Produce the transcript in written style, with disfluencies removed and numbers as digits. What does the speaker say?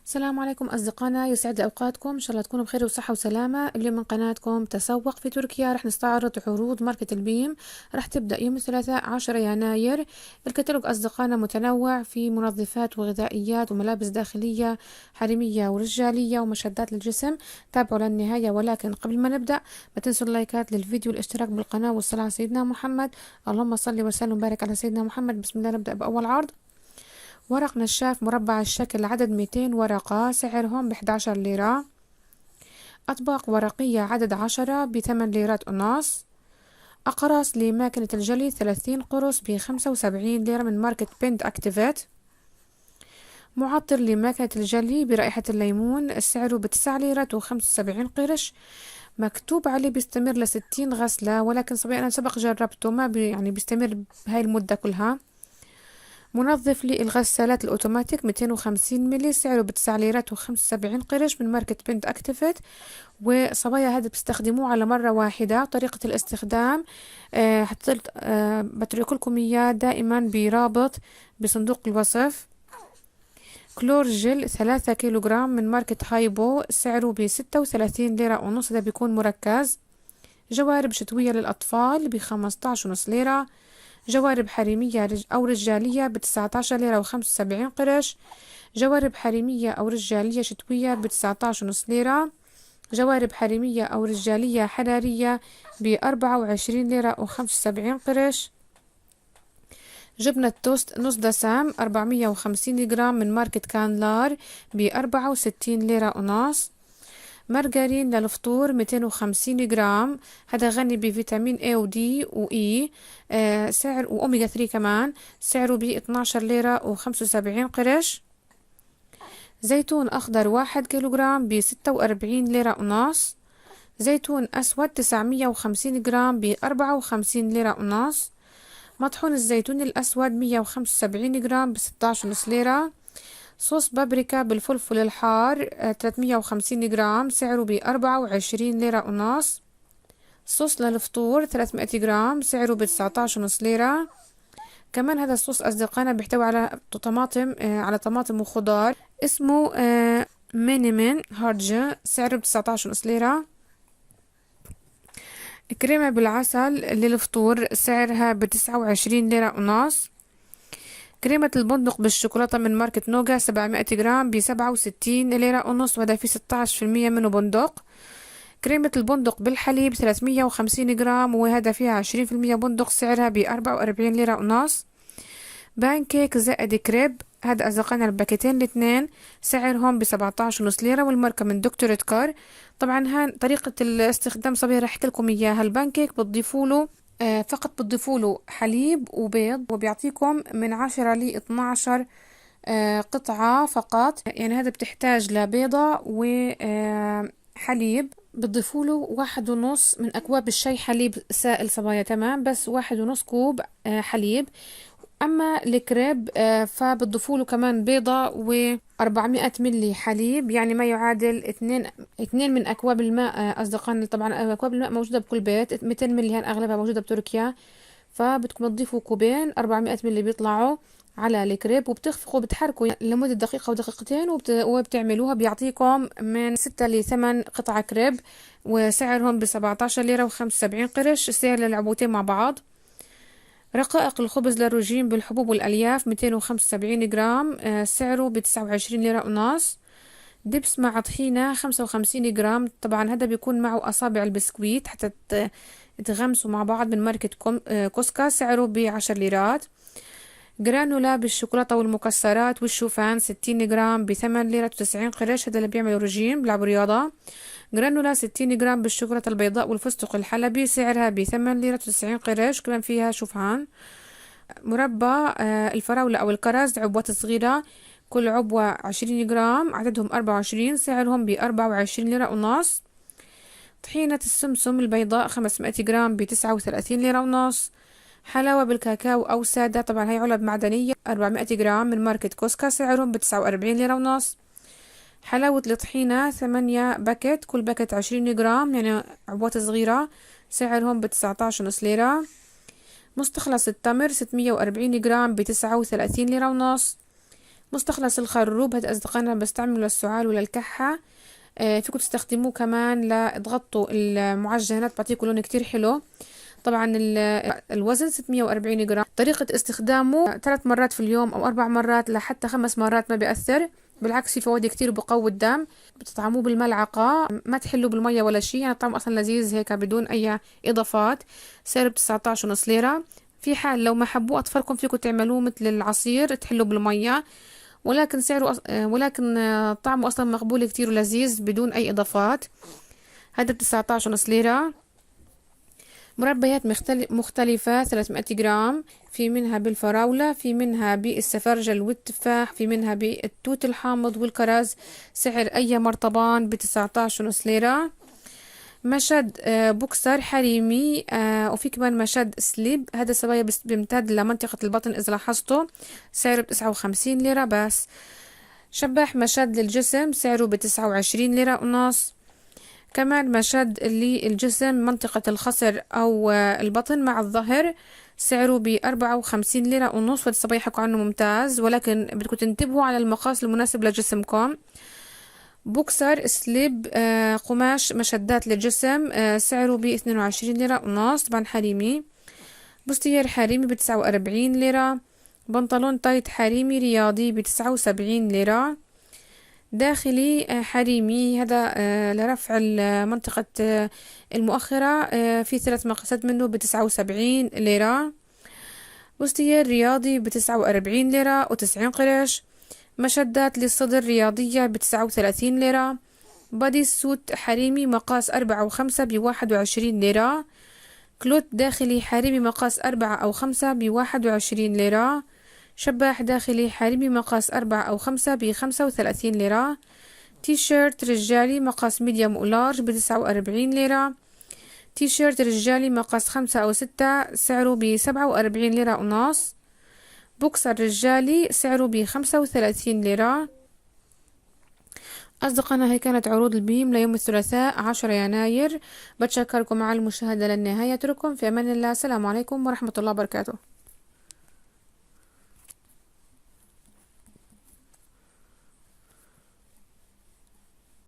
السلام عليكم أصدقائنا، يسعد أوقاتكم. إن شاء الله تكونوا بخير وصحة وسلامة. اليوم من قناتكم تسوق في تركيا رح نستعرض عروض ماركة البيم. رح تبدأ يوم الثلاثاء 10 يناير. الكتالوج أصدقائنا متنوع في منظفات وغذائيات وملابس داخلية حريمية ورجالية ومشدات للجسم. تابعوا للنهاية، ولكن قبل ما نبدأ ما تنسوا اللايكات للفيديو والاشتراك بالقناة والصلاة على سيدنا محمد. اللهم صل وسلم وبارك على سيدنا محمد. بسم الله، نبدأ بأول عرض. ورق نشاف مربع الشكل، عدد 200 ورقة، سعرهم ب11 ليرة. أطباق ورقية عدد 10 ب8 ليرات ونص. أقراص لماكينة الجلي 30 قرص ب75 ليرة من ماركة بنت أكتيفيت. معطر لماكينة الجلي برائحة الليمون، سعره ب9 ليرات و75 قرش. مكتوب عليه بيستمر ل60 غسلة، ولكن صبي أنا سبق جربته ما يعني بيستمر بهاي المدة كلها. منظف للغسالات الأوتوماتيك 250 ملي، سعره ب9 ليرات و75 قرش من ماركة بنت أكتيفيت. وصبايا هذا بتستخدموه على مرة واحدة. طريقة الاستخدام بترك لكم إياه دائما برابط بصندوق الوصف. كلور جل 3 كيلوغرام من ماركة هايبو، سعره ب36 ليرة ونص، ده بيكون مركز. جوارب شتوية للأطفال ب15.5 ليرة. جوارب حريمية أو رجالية ب19 ليرة و75 قرش. جوارب حريمية أو رجالية شتوية ب19.5 ليرة. جوارب حريمية أو رجالية حرارية ب24 ليرة و75 قرش. جبنة توست نص دسم 450 جرام من ماركة كانلار ب64 ليرة ونص. مارجرين للفطور 250 جرام، هذا غني بفيتامين A و D و E، سعر وأوميجا 3 كمان، سعره ب12 ليرة و75 قرش. زيتون أخضر 1 كيلوغرام ب46 ليرة ونص. زيتون أسود 950 جرام ب54 ليرة ونص. مطحون الزيتون الأسود 175 جرام ب16.5 ليرة. صوص بابريكا بالفلفل الحار 350 جرام، سعره ب24 ليرة ونص. صوص للفطور 300 جرام، سعره ب19.5 ليرة. كمان هذا الصوص أصدقائنا بيحتوي على طماطم على طماطم وخضار، اسمه مينيمين هارج، سعره ب19.5 ليرة. كريمة بالعسل للفطور سعرها ب29 ليرة ونص. كريمة البندق بالشوكولاتة من ماركة نوغا 700 جرام ب67 ليرة ونص، وهذا فيه 16% منه بندق. كريمة البندق بالحليب 350 جرام، وهذا فيها 20% بندق، سعرها ب44 ليرة ونص. بانكيك زائد كريب، هذا أصدقائنا الباكيتين الاثنين سعرهم ب17.5 ليرة، والماركة من دكتور كار. طبعا هاي طريقة الاستخدام صبي رح احكي لكم اياها. البانكيك بتضيفوا له فقط بتضيفوا له حليب وبيض، وبيعطيكم من 10 ل 12 قطعة فقط. يعني هذا بتحتاج لبيضة وحليب. بتضيفوا له 1.5 من أكواب الشاي حليب سائل صبايا، تمام، بس 1.5 كوب حليب. أما الكريب فبتضيفوا له كمان بيضة و400 ملي حليب، يعني ما يعادل 2 من أكواب الماء أصدقائنا. طبعا أكواب الماء موجودة بكل بيت، 200 ملي هان أغلبها موجودة بتركيا. فبدكم تضيفوا كوبين 400 ملي بيطلعوا على الكريب، وبتخفقوا بتحركوا لمدة دقيقة ودقيقتين، وبتعملوها بيعطيكم من 6 ل 8 قطع كريب، وسعرهم ب17 ليرة و75 قرش، سعر للعبوتين مع بعض. رقائق الخبز للرجيم بالحبوب والألياف 275 جرام، سعره ب29 ليرة ونص. دبس مع طحينة 55 جرام، طبعا هذا بيكون معه أصابع البسكويت حتى تغمسوا مع بعض، من ماركة كوسكا، سعره ب10 ليرات. جرانولا بالشوكولاتة والمكسرات والشوفان 60 جرام ب8 ليرة و90 قرش، هذا اللي بيعملوا رجيم بيلعبوا رياضة. جرانولا 60 جرام بالشوكولاتة البيضاء والفستق الحلبي، سعرها ب8 ليرة و90 قرش، كمان فيها شوفان. مربى الفراولة أو الكرز عبوات صغيرة، كل عبوة 20 جرام، عددهم 24، سعرهم ب24 ليرة ونص. طحينة السمسم البيضاء 500 جرام ب39 ليرة ونص. حلاوة بالكاكاو أو سادة، طبعا هي علب معدنية 400 جرام من ماركة كوسكا، سعرهم ب49 ليرة ونص. حلاوة الطحينة 8 باكت، كل باكت 20 جرام، يعني عبوات صغيرة، سعرهم ب19.5 ليرة. مستخلص التمر 640 جرام ب39 ليرة ونص. مستخلص الخروب هذا أصدقائنا بستعمله للسعال وللكحة. فيكم تستخدموه كمان لتغطوا المعجنات، بعطيكم لون كتير حلو. طبعا الوزن 640 جرام. طريقة استخدامه 3 مرات في اليوم أو 4 مرات لحتى 5 مرات ما بيأثر، بالعكس في فوائد كتير وبقوي الدم. بتطعموه بالملعقة، ما تحلوه بالمية ولا شيء، يعني الطعم أصلا لذيذ هيك بدون أي إضافات. سعره ب19.5 ليرة. في حال لو ما حبوا أطفالكم فيكم تعملوه مثل العصير تحلوه بالمية، ولكن ولكن طعمه أصلا مقبول كتير ولذيذ بدون أي إضافات. هذا ب19.5 ليرة. مربيات مختلفة 300 جرام، في منها بالفراولة، في منها بالسفرجل والتفاح، في منها بالتوت الحامض والكرز. سعر أي مرطبان ب19.5 ليرة. مشد بوكسر حريمي، وفي كمان مشد سليب، هذا الصبايا بيمتد لمنطقة البطن إذا لاحظتوا. سعره ب59 ليرة بس. شباح مشد للجسم سعره ب29 ليرة ونص. كمان مشد للجسم منطقة الخصر أو البطن مع الظهر سعره ب54 ليرة ونص. وهذا الصبايا حكوا عنه ممتاز، ولكن بدكم تنتبهوا على المقاس المناسب لجسمكم. بوكسر سليب قماش مشدات للجسم سعره ب22 ليرة ونص، طبعا حريمي. بوستير حريمي ب49 ليرة. بنطلون تايت حريمي رياضي ب79 ليرة. داخلي حريمي، هذا لرفع منطقة المؤخرة، في 3 مقاسات منه ب79 ليرة. بوستير رياضي ب49 ليرة و90 قرش. مشدات للصدر رياضية ب39 ليرة. بادي سوت حريمي مقاس 4 و5 ب21 ليرة. كلوت داخلي حريمي مقاس 4 أو 5 ب21 ليرة. شباح داخلي حريمي مقاس 4 أو 5 ب35 ليرة. تي شيرت رجالي مقاس ميديوم ولارج ب49 ليرة. تي شيرت رجالي مقاس 5 أو 6 سعره ب47 ليرة ونص. بوكسر رجالي سعره ب35 ليرة. أصدقائنا هي كانت عروض البيم ليوم الثلاثاء 10 يناير. بتشكركم على المشاهدة للنهاية. أترككم في أمان الله. السلام عليكم ورحمة الله وبركاته.